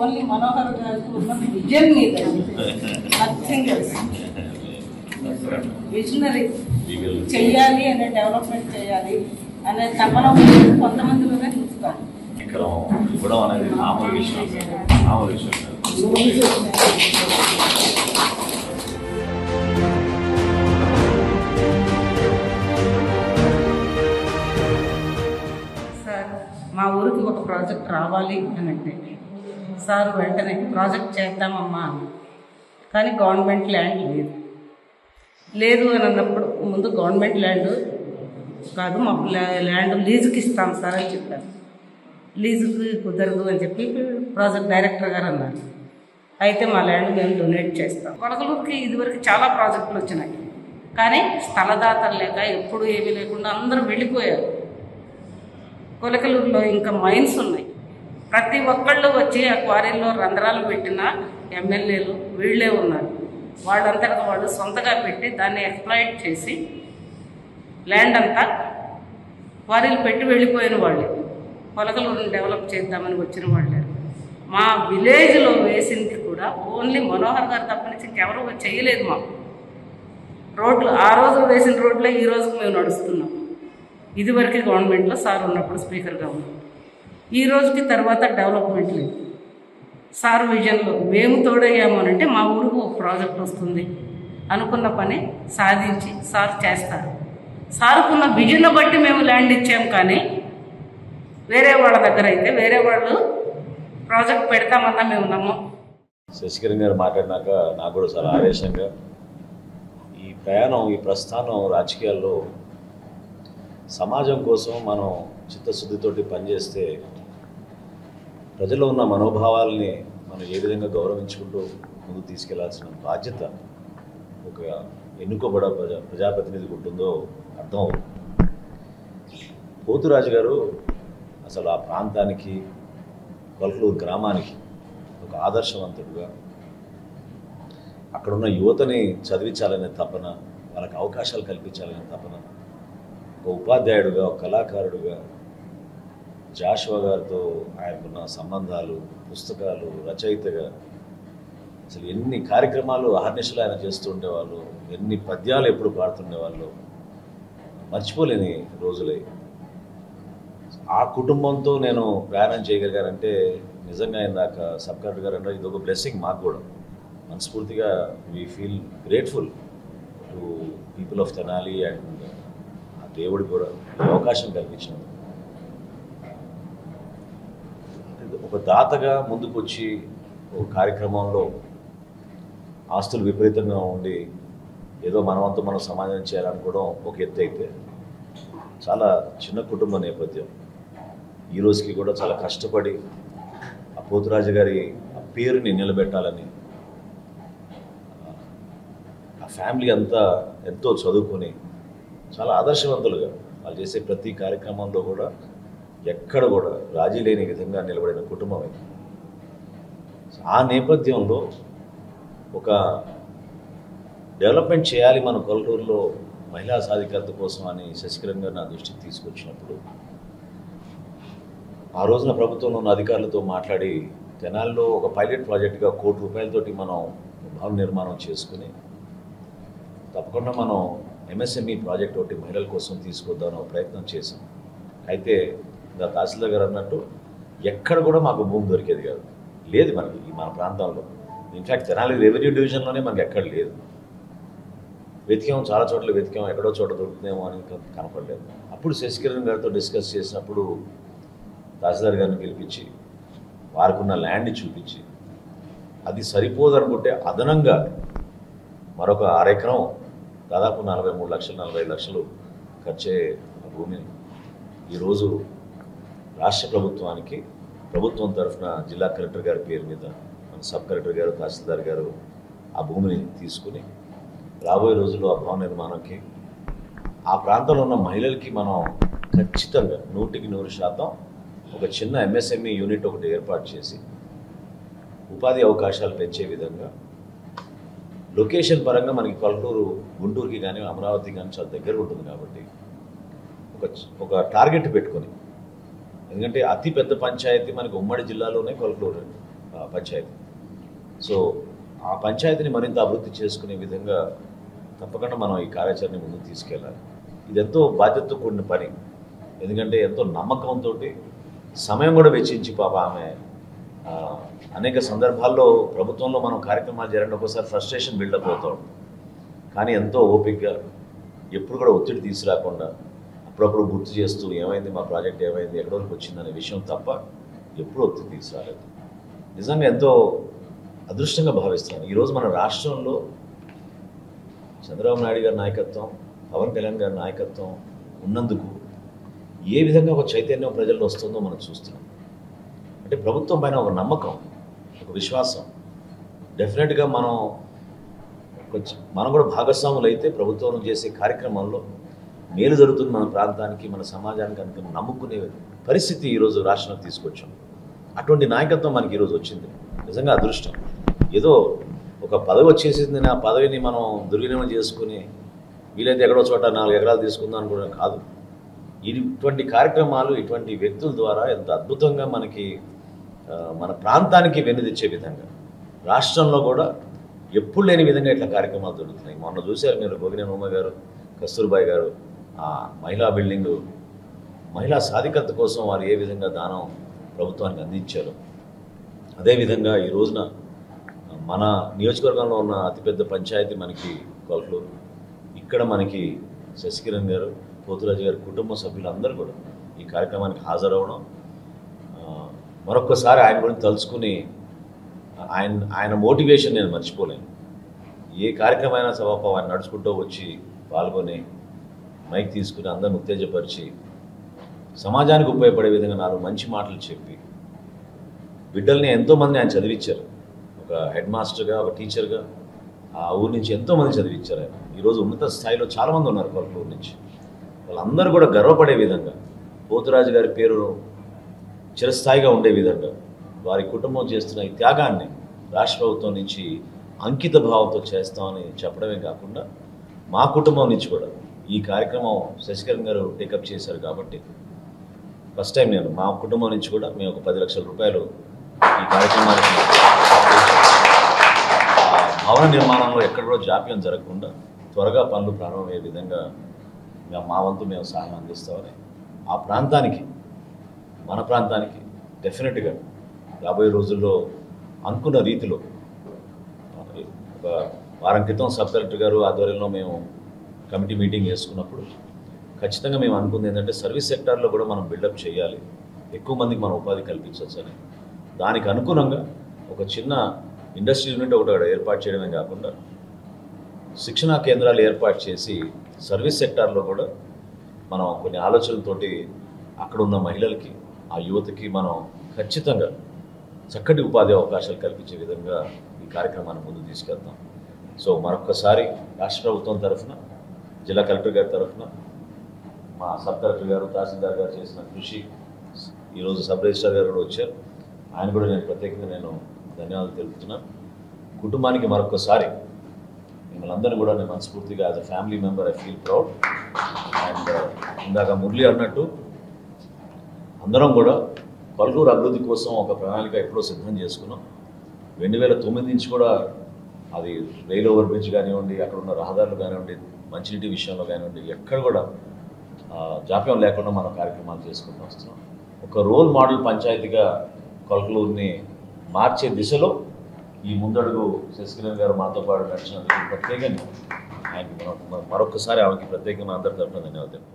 Only Manohar గారికి ఉన్న vision మీద నథింగ్ ఎల్స్. విజనరీ చెయ్యాలి అనే డెవలప్మెంట్ చేయాలి అనే తపన కొంతమందిలోనే చూస్తాను. ఇవ్వడం అనేది మామూలు విషయం. సార్ మా ఊరికి ఒక ప్రాజెక్ట్ రావాలి అని అంటే సార్ వెంటనే ప్రాజెక్ట్ చేద్దామమ్మా అని. కానీ గవర్నమెంట్ ల్యాండ్ లేదు అని అన్నప్పుడు ముందు గవర్నమెంట్ ల్యాండ్ కాదు, మాకు ల్యాండ్ లీజుకి ఇస్తాం సార్ అని చెప్పారు. లీజుకి కుదరదు అని చెప్పి ప్రాజెక్ట్ డైరెక్టర్ గారు అన్నారు. అయితే మా ల్యాండ్ మేము డొనేట్ చేస్తాం. కొలకలూరుకి ఇదివరకు చాలా ప్రాజెక్టులు వచ్చినాయి, కానీ స్థలదాతలు లేక ఎప్పుడు ఏమీ లేకుండా అందరూ వెళ్ళిపోయారు. కొలకలూరులో ఇంకా మైన్స్ ఉన్నాయి. ప్రతి ఒక్కళ్ళు వచ్చి ఆ క్వారీల్లో రంధ్రాలు పెట్టిన ఎమ్మెల్యేలు వీళ్ళే ఉన్నారు. వాళ్ళంతటా వాళ్ళు సొంతగా పెట్టి దాన్ని ఎక్స్ప్లాయిట్ చేసి ల్యాండ్ అంతా క్వారీలు పెట్టి వెళ్ళిపోయిన వాళ్ళే. కొలకలూరుని డెవలప్ చేద్దామని వచ్చిన వాళ్ళే. మా విలేజ్లో వేసింది కూడా ఓన్లీ మనోహర్ గారు తప్ప నుంచి ఇంకెవరూ చేయలేదు. మాకు రోడ్లు ఆ రోజు వేసిన రోడ్లే ఈ రోజుకు మేము నడుస్తున్నాం. ఇదివరకు గవర్నమెంట్లో సార్ ఉన్నప్పుడు స్పీకర్గా ఉన్నాం. ఈ రోజుకి తర్వాత డెవలప్మెంట్ లేదు. సార్ విజన్లో మేము తోడయ్యాము అని అంటే మా ఊరికి ఒక ప్రాజెక్ట్ వస్తుంది అనుకున్న పని సాధించి సార్ చేస్తారు. సార్కున్న విజన్ బట్టి మేము ల్యాండ్ ఇచ్చాము. కానీ వేరే వాళ్ళ దగ్గర అయితే వేరే వాళ్ళు ప్రాజెక్ట్ పెడతామన్నా మేము నమ్మం. శశికరణ్ గారు మాట్లాడినాక నాకు కూడా చాలా ఆవేశంగా ఈ ప్రయాణం, ఈ ప్రస్థానం రాజకీయాల్లో సమాజం కోసం మనం చిత్తశుద్ధితోటి పనిచేస్తే ప్రజల్లో ఉన్న మనోభావాల్ని మనం ఏ విధంగా గౌరవించుకుంటూ ముందుకు తీసుకెళ్లాల్సిన బాధ్యత ఒక ఎన్నుకోబడ ప్రజాప్రతినిధికి ఉంటుందో అర్థం అవుతుంది. పోతురాజు గారు అసలు ఆ ప్రాంతానికి, కొలకలూరు గ్రామానికి ఒక ఆదర్శవంతుడుగా, అక్కడున్న యువతని చదివించాలనే తపన, వాళ్ళకి అవకాశాలు కల్పించాలనే తపన, ఒక ఉపాధ్యాయుడుగా, ఒక కళాకారుడుగా, జాషువా గారితో ఆయనకున్న సంబంధాలు, పుస్తకాలు, రచయితగా అసలు ఎన్ని కార్యక్రమాలు అహర్నిశలు ఆయన చేస్తూ ఉండేవాళ్ళు, ఎన్ని పద్యాలు ఎప్పుడు పాడుతుండేవాళ్ళు, మర్చిపోలేని రోజులే. ఆ కుటుంబంతో నేను ప్రయాణం చేయగలిగానంటే నిజంగా ఇందాక సబ్ కలెక్టర్ గారు అంటే ఇది ఒక బ్లెస్సింగ్ మాకు కూడా. మనస్ఫూర్తిగా we feel grateful to people of Tenali and ఆ దేవుడికి కూడా అవకాశం కల్పించినది. ఒక దాతగా ముందుకు వచ్చి ఒక కార్యక్రమంలో ఆస్తులు విపరీతంగా ఉండి ఏదో మనవంతా మనం సమాధానం చేయాలనుకోవడం ఒక ఎత్తు అయితే, చాలా చిన్న కుటుంబ నేపథ్యం ఈ రోజుకి కూడా చాలా కష్టపడి ఆ పోతురాజు గారి ఆ పేరుని నిలబెట్టాలని ఆ ఫ్యామిలీ అంతా ఎంతో చదువుకొని చాలా ఆదర్శవంతులుగా వాళ్ళు చేసే ప్రతి కార్యక్రమంలో కూడా ఎక్కడ కూడా రాజీ లేని విధంగా నిలబడిన కుటుంబం ఇది. ఆ నేపథ్యంలో ఒక డెవలప్మెంట్ చేయాలి మన కొలకలూరులో మహిళా సాధికారత కోసం అని శశికరణ్ గారు నా దృష్టికి తీసుకొచ్చినప్పుడు ఆ రోజున ప్రభుత్వంలో ఉన్న అధికారులతో మాట్లాడి తెనాలిలో ఒక పైలట్ ప్రాజెక్టుగా ₹1,00,00,000 మనం భవన నిర్మాణం చేసుకుని తప్పకుండా మనం ఎంఎస్ఎంఈ ప్రాజెక్ట్ ఒకటి మహిళల కోసం తీసుకొద్దామని ఒక ప్రయత్నం చేశాం. అయితే ఇంకా తహసీల్దార్ గారు అన్నట్టు ఎక్కడ కూడా మాకు భూమి దొరికేది కాదు, లేదు మనకి మన ప్రాంతంలో. ఇన్ఫ్యాక్ట్ తెనాలి రెవెన్యూ డివిజన్లోనే మనకి ఎక్కడ లేదు. వెతికాం, చాలా చోట్ల వెతికాం, ఎక్కడో చోట దొరుకుతుందేమో అని కనపడలేదు. అప్పుడు శశికరణ్ గారితో డిస్కస్ చేసినప్పుడు తహసీల్దార్ గారిని పిలిపించి వారికున్న ల్యాండ్ చూపించి అది సరిపోదనుకుంటే అదనంగా మరొక 6 ఎకరం దాదాపు 43 లక్షలు 45 లక్షలు ఖర్చే భూమిని ఈరోజు రాష్ట్ర ప్రభుత్వానికి ప్రభుత్వం తరఫున జిల్లా కలెక్టర్ గారి పేరు మీద మన సబ్ కలెక్టర్ గారు, తహసీల్దార్ గారు ఆ భూమిని తీసుకుని రాబోయే రోజుల్లో ఆ భవన నిర్మాణంకి ఆ ప్రాంతంలో ఉన్న మహిళలకి మనం ఖచ్చితంగా 100% ఒక చిన్న ఎంఎస్ఎంఈ యూనిట్ ఒకటి ఏర్పాటు చేసి ఉపాధి అవకాశాలు పెంచే విధంగా లొకేషన్ పరంగా మనకి కొలకలూరు గుంటూరుకి కానీ అమరావతి కానీ చాలా దగ్గర ఉంటుంది కాబట్టి ఒక టార్గెట్ పెట్టుకొని, ఎందుకంటే అతి పెద్ద పంచాయతీ మనకి ఉమ్మడి జిల్లాలోనే కొలకలూరు. పంచాయతీ. సో ఆ పంచాయతీని మరింత అభివృద్ధి చేసుకునే విధంగా తప్పకుండా మనం ఈ కార్యాచరణ ముందుకు తీసుకెళ్ళాలి. ఇది ఎంతో బాధ్యతతో కూడిన పని. ఎందుకంటే ఎంతో నమ్మకంతో సమయం కూడా వెచ్చించి పాప ఆమె అనేక సందర్భాల్లో ప్రభుత్వంలో మనం కార్యక్రమాలు జరగడం ఒకసారి ఫ్రస్ట్రేషన్ బిల్డప్ అవుతాం. కానీ ఎంతో ఓపికగా ఎప్పుడు కూడా ఒత్తిడి తీసుకురాకుండా అప్పుడప్పుడు గుర్తు చేస్తూ ఏమైంది, మా ప్రాజెక్ట్ ఏమైంది, ఎక్కడి వరకు వచ్చిందనే విషయం తప్ప ఎప్పుడూ ఒత్తిడి తీసుకురాలేదు. నిజంగా ఎంతో అదృష్టంగా భావిస్తున్నాను. ఈరోజు మన రాష్ట్రంలో చంద్రబాబు నాయుడు గారి నాయకత్వం, పవన్ కళ్యాణ్ గారి నాయకత్వం ఉన్నందుకు ఏ విధంగా ఒక చైతన్యం ప్రజల్లో వస్తుందో మనం చూస్తున్నాం. అంటే ప్రభుత్వం పైన ఒక నమ్మకం, ఒక విశ్వాసం. డెఫినెట్గా మనం కూడా భాగస్వాములు అయితే ప్రభుత్వం చేసే కార్యక్రమాల్లో మేలు జరుగుతుంది మన ప్రాంతానికి, మన సమాజానికి అనుకుని నమ్ముకునే పరిస్థితి ఈరోజు రాష్ట్రానికి తీసుకొచ్చాం. అటువంటి నాయకత్వం మనకి ఈరోజు వచ్చింది. నిజంగా అదృష్టం. ఏదో ఒక పదవి వచ్చేసింది, ఆ పదవిని మనం దుర్వినియోగం చేసుకుని వీలైతే ఎక్కడో చోట 4 ఎకరాలు తీసుకుందాం అనుకోవడం కాదు. ఇటువంటి కార్యక్రమాలు, ఇటువంటి వ్యక్తుల ద్వారా ఎంత అద్భుతంగా మనకి మన ప్రాంతానికి వెన్నుదిచ్చే విధంగా రాష్ట్రంలో కూడా ఎప్పుడు లేని విధంగా ఇట్లా కార్యక్రమాలు జరుగుతున్నాయి. మొన్న చూశారు మీరు, గోగినేని ఉమ్మ గారు, కస్తూర్బాయ్ గారు మహిళా బిల్డింగు, మహిళా సాధికారత కోసం వారు ఏ విధంగా దానం ప్రభుత్వానికి అందించారు. అదేవిధంగా ఈ రోజున మన నియోజకవర్గంలో ఉన్న అతిపెద్ద పంచాయతీ మనకి కొలకలూరు. ఇక్కడ మనకి శశికిరణ్ గారు, పోతురాజు గారి కుటుంబ సభ్యులందరూ కూడా ఈ కార్యక్రమానికి హాజరవడం, మరొక్కసారి ఆయన గురించి తలుచుకుని ఆయన మోటివేషన్ నేను మర్చిపోలేను. ఏ కార్యక్రమమైనా సభాపం ఆయన నడుచుకుంటూ వచ్చి పాల్గొని మైక్ తీసుకుని అందరిని ఉత్తేజపరిచి సమాజానికి ఉపయోగపడే విధంగా 4 మంచి మాటలు చెప్పి బిడ్డల్ని ఎంతోమంది ఆయన చదివించారు. ఒక హెడ్ మాస్టర్గా, ఒక టీచర్గా ఆ ఊరి నుంచి ఎంతోమంది చదివించారు ఆయన. ఈరోజు ఉన్నత స్థాయిలో చాలామంది ఉన్నారు కొలకలూరు నుంచి. వాళ్ళందరూ కూడా గర్వపడే విధంగా, పోతురాజు గారి పేరు చిరస్థాయిగా ఉండే విధంగా వారి కుటుంబం చేస్తున్న ఈ త్యాగాన్ని రాష్ట్ర ప్రభుత్వం నుంచి అంకిత భావంతో చేస్తామని చెప్పడమే కాకుండా మా కుటుంబం నుంచి కూడా ఈ కార్యక్రమం శశికరణ్ గారు టేకప్ చేశారు కాబట్టి ఫస్ట్ టైం నేను మా కుటుంబం నుంచి కూడా మేము ఒక 10 లక్షల రూపాయలు ఈ కార్యక్రమానికి భవన నిర్మాణంలో ఎక్కడ కూడా జాప్యం జరగకుండా త్వరగా పనులు ప్రారంభమయ్యే విధంగా మా వంతు మేము సహాయం అందిస్తామని, ఆ ప్రాంతానికి, మన ప్రాంతానికి డెఫినెట్గా రాబోయే రోజుల్లో అనుకున్న రీతిలో ఒక వారం క్రితం సబ్ కలెక్టర్ గారు ఆధ్వర్యంలో మేము కమిటీ మీటింగ్ చేసుకున్నప్పుడు ఖచ్చితంగా మేము అనుకుంది ఏంటంటే సర్వీస్ సెక్టార్లో కూడా మనం బిల్డప్ చేయాలి, ఎక్కువ మందికి మనం ఉపాధి కల్పించవచ్చని. దానికి అనుగుణంగా ఒక చిన్న ఇండస్ట్రీ యూనిట్ ఒకటి ఏర్పాటు చేయడమే కాకుండా శిక్షణా కేంద్రాలు ఏర్పాటు చేసి సర్వీస్ సెక్టార్లో కూడా మనం కొన్ని ఆలోచనలతోటి అక్కడ ఉన్న మహిళలకి, ఆ యువతకి మనం ఖచ్చితంగా చక్కటి ఉపాధి అవకాశాలు కల్పించే విధంగా ఈ కార్యక్రమాన్ని ముందుకు తీసుకెళ్తాం. సో మరొక్కసారి రాష్ట్ర ప్రభుత్వం తరఫున, జిల్లా కలెక్టర్ గారి తరఫున, మా సబ్ కలెక్టర్ గారు, తహసీల్దార్ గారు చేసిన కృషి, ఈరోజు సబ్ రిజిస్ట్రార్ గారు కూడా వచ్చారు, ఆయన కూడా నేను ప్రత్యేకంగా ధన్యవాదాలు తెలుపుతున్నాను. కుటుంబానికి మరొకసారి మిమ్మల్ని అందరినీ కూడా నేను మనస్ఫూర్తిగా as a family member I feel proud. And ఇందాక మురళి అన్నట్టు అందరం కూడా కొలకలూరు అభివృద్ధి కోసం ఒక ప్రణాళిక ఎప్పుడో సిద్ధం చేసుకున్నాం. 2009 నుంచి కూడా అది రైల్ ఓవర్ బ్రిడ్జ్ కానివ్వండి, అక్కడ ఉన్న రహదారులు కానివ్వండి, మంచినీటి విషయంలో కానివ్వండి, ఎక్కడ కూడా జాప్యం లేకుండా మనం కార్యక్రమాలు చేసుకుంటూ వస్తున్నాం. ఒక రోల్ మోడల్ పంచాయతీగా కొలకలూరుని మార్చే దిశలో ఈ ముందడుగు శశికిరణ్ గారు మాతో పాటు నడిచినందుకు ప్రత్యేకంగా ఆయనకి మరొకసారి ఆమెకి ప్రత్యేకంగా అందరి తరఫున ధన్యవాదాలు.